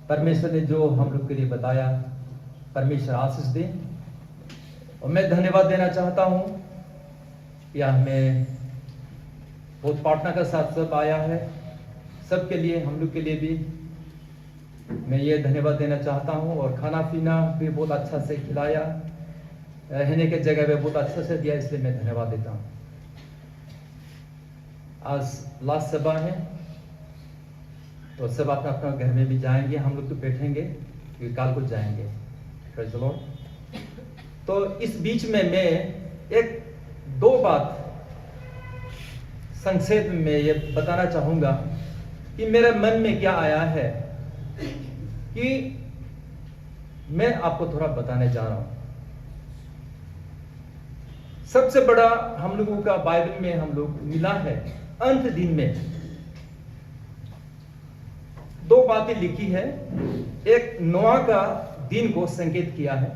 परमेश्वर ने जो हम लोग के लिए बताया, परमेश्वर आशीष दे। और मैं धन्यवाद देना चाहता हूँ कि हमें बहुत पार्टनर का साथ सब आया है, सबके लिए, हम लोग के लिए भी मैं ये धन्यवाद देना चाहता हूँ। और खाना पीना भी बहुत अच्छा से खिलाया, रहने के जगह भी बहुत अच्छा से दिया, इसलिए मैं धन्यवाद देता हूँ। आज लास्ट सभा है तो सब अपना अपना घर में भी जाएंगे, हम लोग तो बैठेंगे क्योंकि कल को जाएंगे। Praise the Lord. तो इस बीच में मैं एक दो बात संक्षेप में ये बताना चाहूंगा कि मेरे मन में क्या आया है कि मैं आपको थोड़ा बताने जा रहा हूं। सबसे बड़ा हम लोगों का बाइबल में हम लोग मिला है, अंत दिन में दो बातें लिखी है। एक नोआ का दिन को संकेत किया है,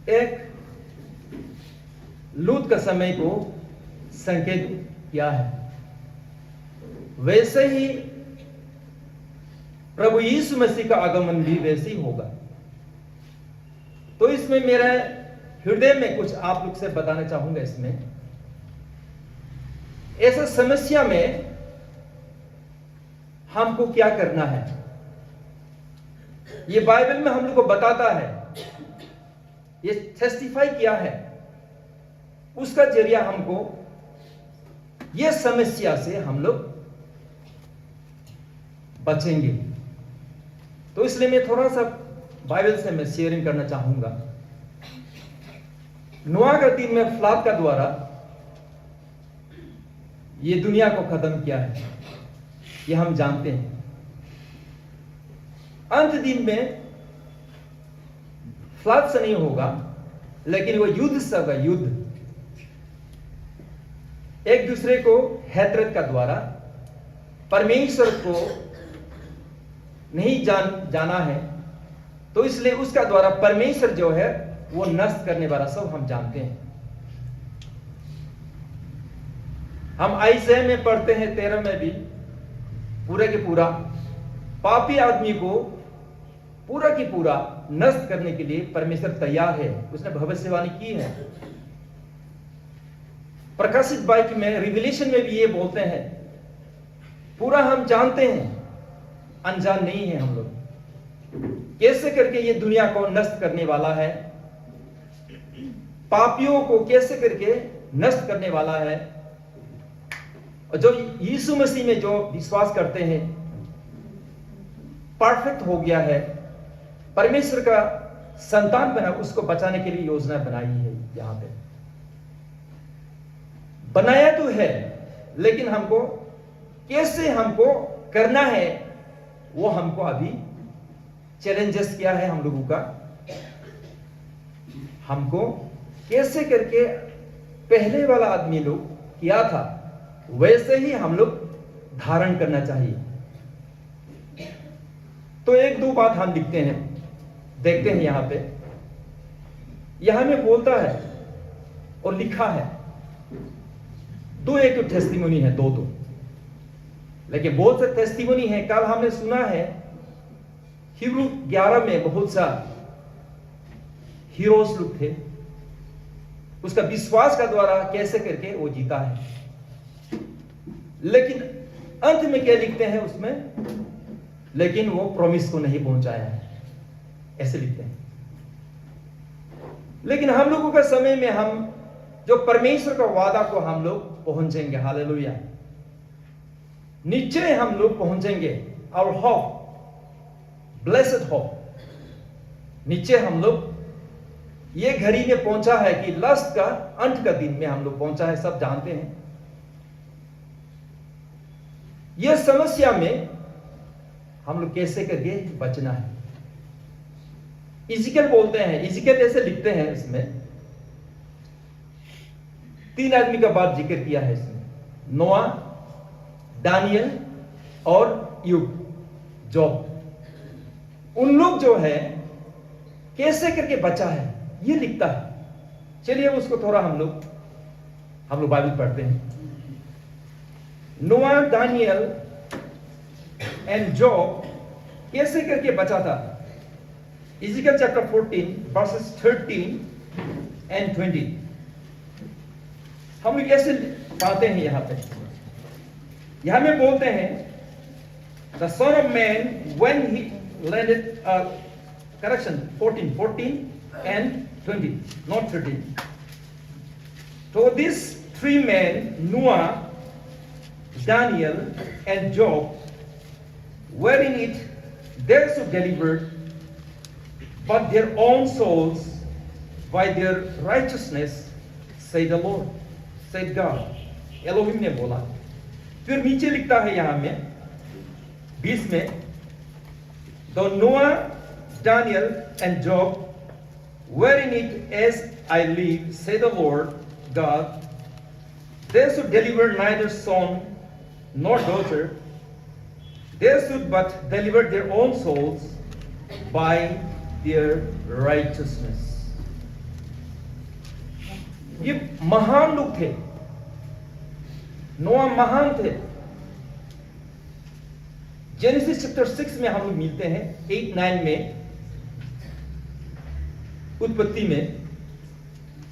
एक लूत का समय को संकेत किया है। वैसे ही प्रभु यीशु मसीह का आगमन भी वैसे ही होगा। तो इसमें मेरा हृदय में कुछ आप लोग से बताना चाहूंगा। इसमें ऐसा समस्या में हमको क्या करना है, ये बाइबल में हम लोग को बताता है, ये टेस्टिफाई किया है। उसका जरिया हमको ये समस्या से हम लोग बचेंगे। तो इसलिए मैं थोड़ा सा बाइबल से मैं शेयरिंग करना चाहूंगा। नोआ का दिन में फ्लड का द्वारा ये दुनिया को खत्म किया है, ये हम जानते हैं। अंत दिन में फ्लड से नहीं होगा, लेकिन वो युद्ध से होगा। युद्ध एक दूसरे को हैतरत का द्वारा परमेश्वर को नहीं जाना है, तो इसलिए उसका द्वारा परमेश्वर जो है वो नष्ट करने वाला सब हम जानते हैं। हम आयशा में पढ़ते हैं 13 में भी पूरा के पूरा पापी आदमी को पूरा की पूरा नष्ट करने के लिए परमेश्वर तैयार है। उसने भविष्यवाणी की है। प्रकाशित बाइक में, रिविलेशन में भी ये बोलते हैं, पूरा हम जानते हैं, अनजान नहीं है हम लोग, कैसे करके ये दुनिया को नष्ट करने वाला है, पापियों को कैसे करके नष्ट करने वाला है। और जो यीशु मसीह में जो विश्वास करते हैं, परफेक्ट हो गया है, परमेश्वर का संतान बना, उसको बचाने के लिए योजना बनाई है। यहां पे बनाया तो है, लेकिन हमको कैसे हमको करना है वो हमको अभी चैलेंजेस क्या है हम लोगों का। हमको कैसे करके पहले वाला आदमी लोग किया था वैसे ही हम लोग धारण करना चाहिए। तो एक दो बात हम लिखते हैं, देखते हैं। यहां पे यहां में बोलता है और लिखा है दो, एक तो टेस्टिमोनी है, दो, लेकिन बहुत से टेस्टिमोनी है। कल हमने सुना है हिब्रू 11 में बहुत सा हीरोज लोग थे, उसका विश्वास का द्वारा कैसे करके वो जीता है। लेकिन अंत में क्या लिखते हैं उसमें, लेकिन वो प्रॉमिस को नहीं पहुंचाया है, ऐसे लिखते हैं। लेकिन हम लोगों का समय में हम जो परमेश्वर का वादा को हम लोग पहुंचेंगे। हालेलुया, निश्चय हम लोग पहुंचेंगे। आवर होप, ब्लेसेड होप, निश्चय हम लोग ये घड़ी में पहुंचा है कि लास्ट का अंत का दिन में हम लोग पहुंचा है, सब जानते हैं। यह समस्या में हम लोग कैसे करके बचना है। इज़िकियल बोलते हैं, इज़िकियल ऐसे लिखते हैं, इसमें 3 आदमी का बात जिक्र किया है इसमें, नोआ, दानियल और जोब। उन लोग जो है कैसे करके बचा है ये लिखता है। चलिए उसको थोड़ा हम लोग बाइबल पढ़ते हैं। नोआ, दानियल एंड जॉब कैसे करके बचा था। इज़ेकियल चैप्टर 14 वर्सेस 13 एंड 20 हम लोग कैसे पाते हैं। यहां में बोलते हैं the son of man when he landed, correction 14 and 20 not 13. So these three men, Noah, Daniel and Job, were in it they should deliver but their own souls by their righteousness, said the Lord, said God. Elohim ने बोला। फिर नीचे लिखता है यहां में 20 में, though Noah, Daniel and Job were in it as I live, said the Lord God, they should deliver neither son nor daughter, they should but deliver their own souls by their righteousness. ये महान लोग थे, नोआ महान थे। Genesis chapter 6 में हम लोग मिलते हैं, 8-9 में, उत्पत्ति में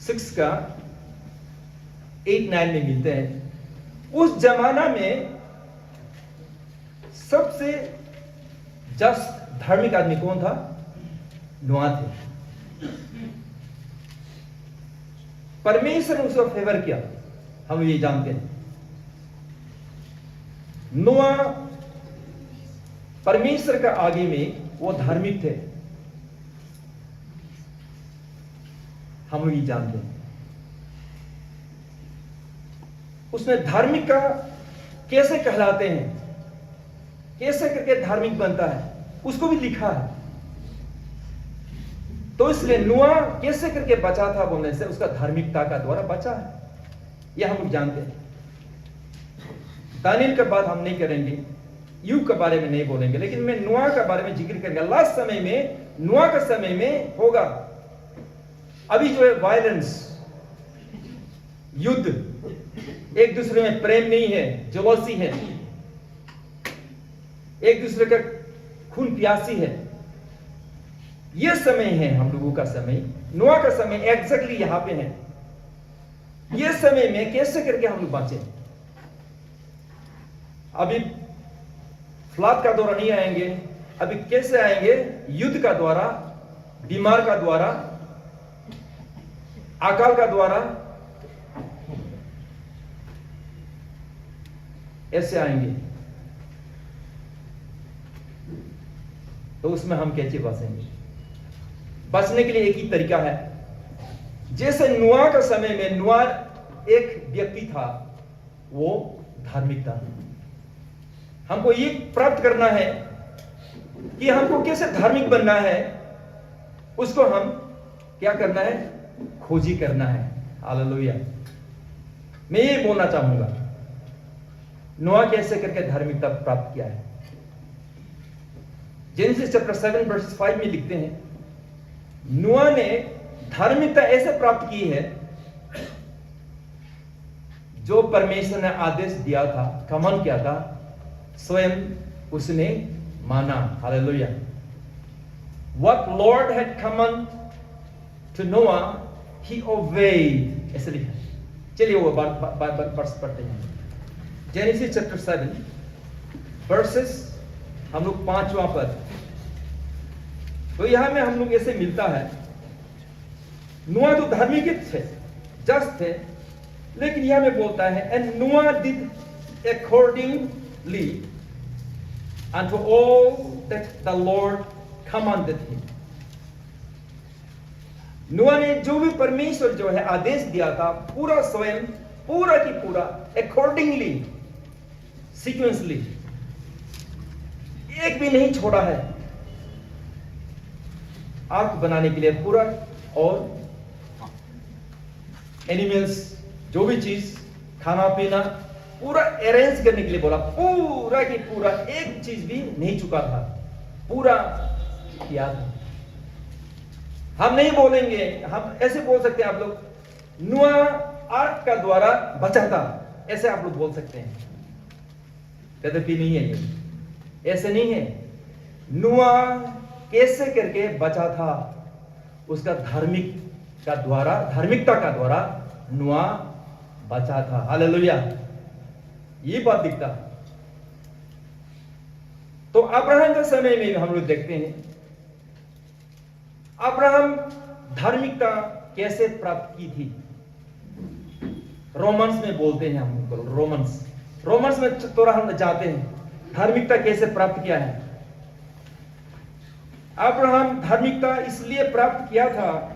6 का 8-9 में मिलते हैं। उस जमाना में सबसे जस्ट धार्मिक आदमी कौन था? नोआ थे। परमेश्वर ने उसको फेवर किया, हम ये जानते हैं। नोआ परमेश्वर का आगे में वो धार्मिक थे, हम ये जानते हैं। उसमें धार्मिक का कैसे कहलाते हैं, कैसे करके धार्मिक बनता है, उसको भी लिखा है। तो इसलिए नोआ कैसे करके बचा था बोलने से उसका धार्मिकता का द्वारा बचा है, यह हम लोग जानते हैं। दानियल का बात हम नहीं करेंगे, युग के बारे में नहीं बोलेंगे, लेकिन मैं नोआ के बारे में जिक्र करेंगे। लास्ट समय में, नोआ के समय में होगा। अभी जो है वायलेंस, युद्ध, एक दूसरे में प्रेम नहीं है, जेलसी है, एक दूसरे का खून प्यासी है। यह समय है हम लोगों का समय, नोआ का समय एग्जैक्टली यहां पे है। यह समय में कैसे करके हम लोग बांचे। अभी फ्लड का द्वारा नहीं आएंगे, अभी कैसे आएंगे? युद्ध का द्वारा, बीमार का द्वारा, अकाल का द्वारा, ऐसे आएंगे। तो उसमें हम कैसे बचेंगे? बचने के लिए एक ही तरीका है। जैसे नोआ का समय में नोआ एक व्यक्ति था, वो धार्मिक था। हमको ये प्राप्त करना है कि हमको कैसे धार्मिक बनना है, उसको हम क्या करना है? खोजी करना है। हालेलुया। मैं ये बोलना चाहूंगा, नोआ कैसे करके धार्मिकता प्राप्त किया है। जेनेसिस चैप्टर 7 वर्सेस 5 में लिखते हैं, नोआ ने धार्मिकता ऐसे प्राप्त की है जो परमेश्वर ने आदेश दिया था, कमांड किया था, स्वयं उसने माना। Hallelujah. What Lord had commanded to Noah, he obeyed. ऐसे लिखा। चलिए वो वर्ष पढ़ते हैं। जेनेसिस चैप्टर 7 वर्सेस हम लोग 5वां पद। तो यहां में हम लोग ऐसे मिलता है, नोआ तो धार्मिक थे, जस्ट थे, लेकिन यहां में बोलता है, एंड नोआ did accordingly unto all that the Lord commanded him. नोआ ने जो भी परमेश्वर जो है आदेश दिया था, पूरा स्वयं, पूरा की पूरा, accordingly, sequentially, एक भी नहीं छोड़ा है। आर्क बनाने के लिए पूरा, और एनिमल्स, जो भी चीज, खाना पीना, पूरा अरेंज करने के लिए बोला। पूरा की पूरा एक चीज भी नहीं चुका था, पूरा किया था। हम नहीं बोलेंगे, हम ऐसे बोल सकते हैं आप लोग, नोआ आर्क का द्वारा बचा था, ऐसे आप लोग बोल सकते हैं। यद्यपि नहीं है ये, ऐसे नहीं है। नूह कैसे करके बचा था? उसका धार्मिकता का द्वारा नूह बचा था। हालेलुया, ये बात दिखता। तो अब्राहम के समय में हम लोग देखते हैं अब्राहम धार्मिकता कैसे प्राप्त की थी। रोमन्स में बोलते हैं हम, रोमन्स में थोड़ा हम जाते हैं, धार्मिकता कैसे प्राप्त किया है। अब्राहम धार्मिकता इसलिए प्राप्त किया था,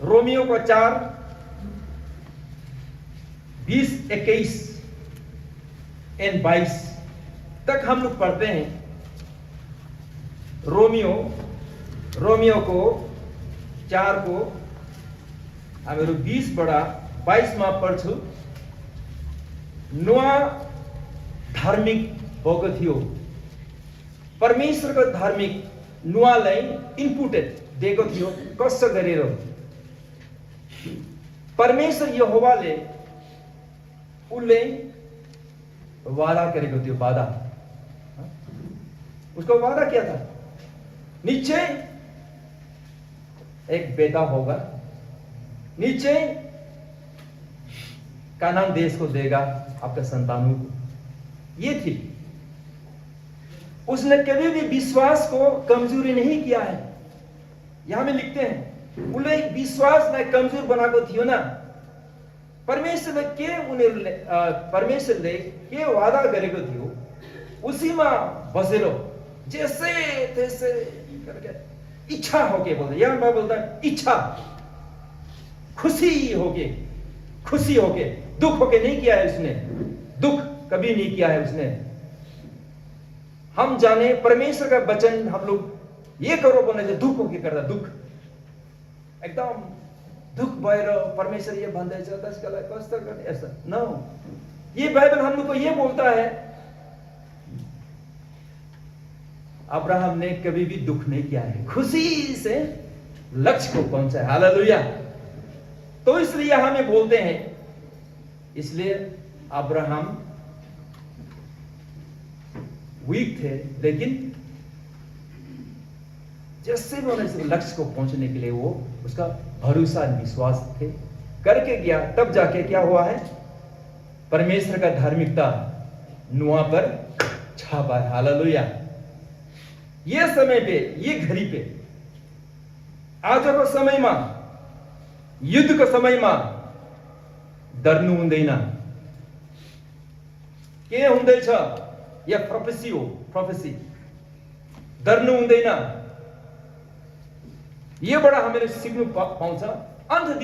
रोमियो को 4:20, 21 और 22 तक हम लोग पढ़ते हैं। रोमियो को 4 को अगर 20 बड़ा 22 में पढ़ छु। नूह धार्मिक भएको थियो। परमेश्वरको धार्मिक नूहलाई इनपुटेड दिएको थियो। कसो गरेर परमेश्वर यहोवाले उसले वादा गरेको थियो। वादा, उसको वादा क्या था? निश्चय एक बेटा होगा, निश्चय कानान देश को देगा आपके संतानों को। ये थी। उसने कभी भी विश्वास को कमजोरी नहीं किया है। यहां में लिखते हैं उन्हें विश्वास में कमजोर बनाको थियो ना। परमेश्वरले के वादा गरेको थियो उसीमा बसेर जैसे तैसे करके इच्छा होके बोलते, यहां मैं बोलता इच्छा, खुशी होके, दुख होके नहीं किया है उसने। दुख कभी नहीं किया है उसने। हम जाने परमेश्वर का वचन हम लोग ये करो बोलने से दुख होके करता। दुख एकदम दुख भएर परमेश्वर ये भन्दैछ त्यसलाई कस्तो गर्ने ऐसा नो। ये बाइबल हम लोग को ये बोलता है अब्राहम ने कभी भी दुख नहीं किया है, खुशी से लक्ष्य को पहुंचा है। हालेलुया। तो इसलिए हमें बोलते हैं, इसलिए अब्राहम वीक थे, लेकिन जैसे भी उन्हें लक्ष्य को पहुंचने के लिए वो उसका भरोसा विश्वास थे करके गया। तब जाके क्या हुआ है? परमेश्वर का धार्मिकता नूह पर छापा है। हालेलुया। ये समय पे, ये घड़ी पे, आजको समयमा, युद्धको समयमा डर्नु हुँदैन। के हुँदैछ? या प्रोफेसी हो, प्रोफेसी। डर्नु हुँदैन। योबाट हामीले सिक्नु पाउँछ। अन्त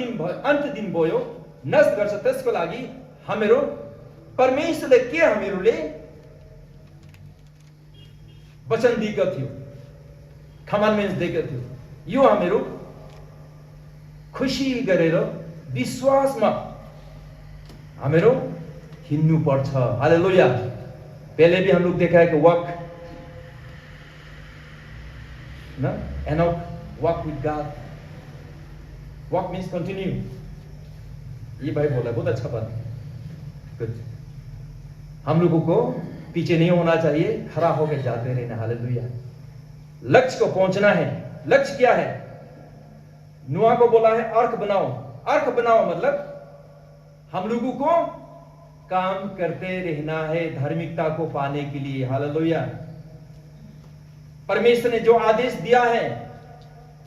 दिन भयो नष्ट गर्छ। त्यसको लागि हामीहरू परमेश्वरले के हामीहरूले वचन दिएको थियो, कमान्डमेन्ट्स दिएको थियो, यो हामीहरू खुशी गरेर विश्वासमा हामीहरू हिँड्नु पर्छ। हालेलुया। पहले भी हम लोग देखा है कि वॉक ना, Enoch walk with God. Walk means continue. ये भाई बोला, बहुत अच्छा बात। गुड। हम लोगों को पीछे नहीं होना चाहिए, खड़ा होकर जाते रहना। हालेलुया। लक्ष्य को पहुंचना है। लक्ष्य क्या है? नूह को बोला है अर्क बनाओ। अर्क बनाओ मतलब हम लोगों को काम करते रहना है धार्मिकता को पाने के लिए। हालेलुया। परमेश्वर ने जो आदेश दिया है,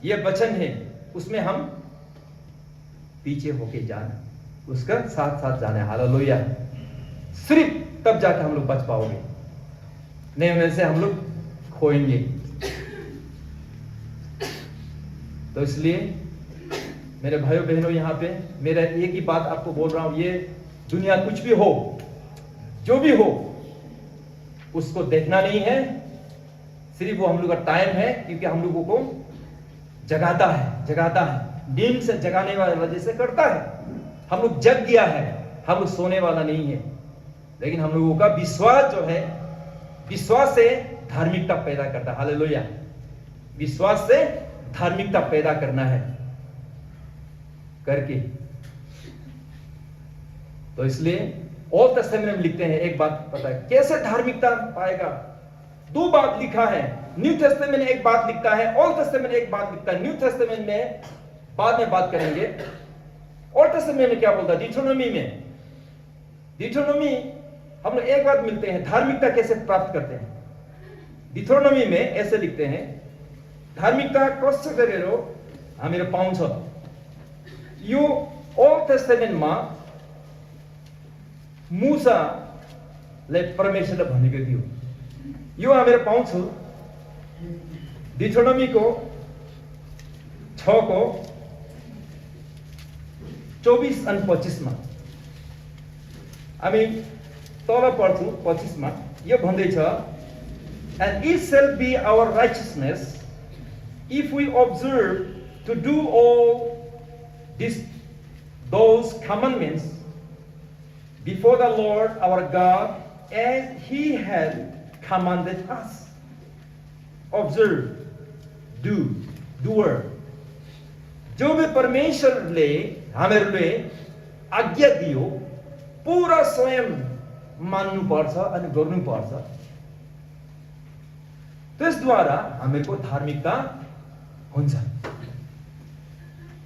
यह वचन है, उसमें हम पीछे होके जाना, उसका साथ साथ जाना है। हालेलुया। सिर्फ तब जाकर हम लोग बच पाओगे, नहीं होने से हम लोग खोएंगे। तो इसलिए मेरे भाइयों बहनों, यहां पे मेरा एक ही बात आपको बोल रहा हूं, ये दुनिया कुछ भी हो, जो भी हो, उसको देखना नहीं है। सिर्फ वो हम लोग का टाइम है, क्योंकि हम लोगों को जगाता है, नींद से जगाने वाली वजह से करता है। हम लोग जग गया है, हम लोग सोने वाला नहीं है। लेकिन हम लोगों का विश्वास जो है, विश्वास से धार्मिकता पैदा करता है। हालेलुया। विश्वास से धार्मिकता पैदा करना है करके। तो इसलिए ओल्ड टेस्टामेंट में लिखते हैं, एक बात पता है कैसे धार्मिकता पाएगा। दो बात लिखा है। न्यू टेस्टामेंट में एक बात लिखता है, ओल्ड टेस्टामेंट में एक बात लिखता है। न्यू टेस्टामेंट में बाद में बात करेंगे। ओल्ड टेस्टामेंट में क्या बोलता है? डिट्रोनोमी हम लोग एक बात मिलते हैं, धार्मिकता कैसे प्राप्त करते हैं। डिट्रोनोमी में ऐसे लिखते हैं, धार्मिकता कसो गरेर हामीले पाउँछ। यो ओल्ड टेस्टामेन्टमा मूसाले परमेश्वरले भनेको थियो। यो हामीले पाउँछौँ डिट्रोनोमीको 6 को 24 अनि 25 मा। हामी तल पढ्छौँ 25 मा। यो भन्दैछ, and it shall be our righteousness if we observe to do all those commandments before the Lord our God as He had commanded us. Observe, doer. जो भी परमेश्वरले हामीहरूले आज्ञा दियो पूरा स्वयं मान्नुपर्छ अनि गर्नुपर्छ। त्यसद्वारा हामीहरूको धार्मिकता हुन्छ।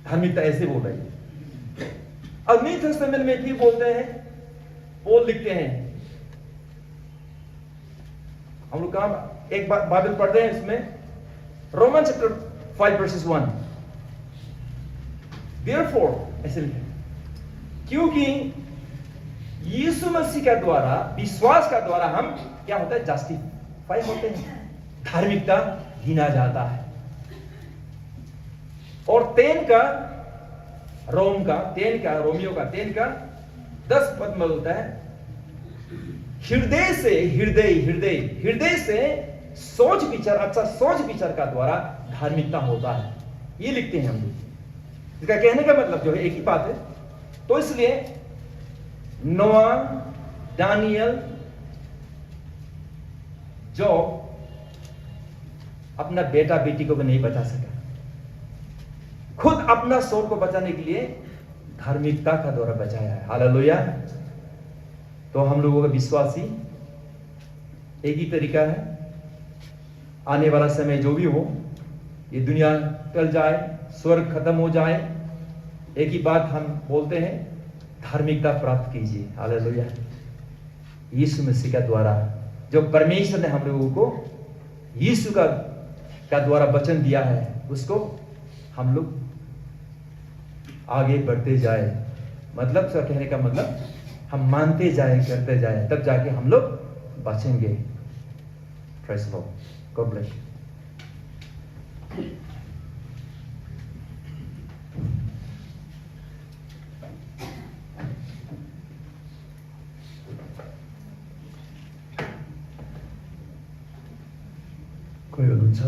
धार्मिकता ऐसे बोल रही है। अब न्यू टेस्टामेंट में भी बोलते हैं, पौल लिखते हैं। हम लोग कहां एक बार बाइबल पढ़ते हैं, इसमें रोमन चैप्टर 5 वर्सेस 1। Therefore ऐसे लिखा, क्योंकि यीशु मसीह का द्वारा, विश्वास का द्वारा हम क्या होता है? जस्टिफाई होते हैं, धार्मिकता गिना जाता है। और 10 का रोमियो का 10 पद में बोलता है, हृदय से सोच विचार, अच्छा सोच विचार का द्वारा धार्मिकता होता है। ये लिखते हैं हम लोग। इसका कहने का मतलब जो है एक ही बात है। तो इसलिए नोआ, दानियल, जो अपना बेटा बेटी को भी नहीं बचा सका, खुद अपना सोल को बचाने के लिए धार्मिकता का द्वारा बचाया है। हालेलुया। तो हम लोगों का विश्वास ही एक ही तरीका है। आने वाला समय जो भी हो, ये दुनिया टल जाए, स्वर्ग खत्म हो जाए, एक ही बात हम बोलते हैं, धार्मिकता प्राप्त कीजिए। हालेलुया। यीशु मसीह का द्वारा, जो परमेश्वर ने हम लोगों को यीशु का द्वारा वचन दिया है, उसको हम लोग आगे बढ़ते जाए। मतलब उसका कहने का मतलब हम मानते जाए, करते जाए, तब जाके हम लोग बचेंगे। Praise the Lord. God bless you. कोही हुनुहुन्छ?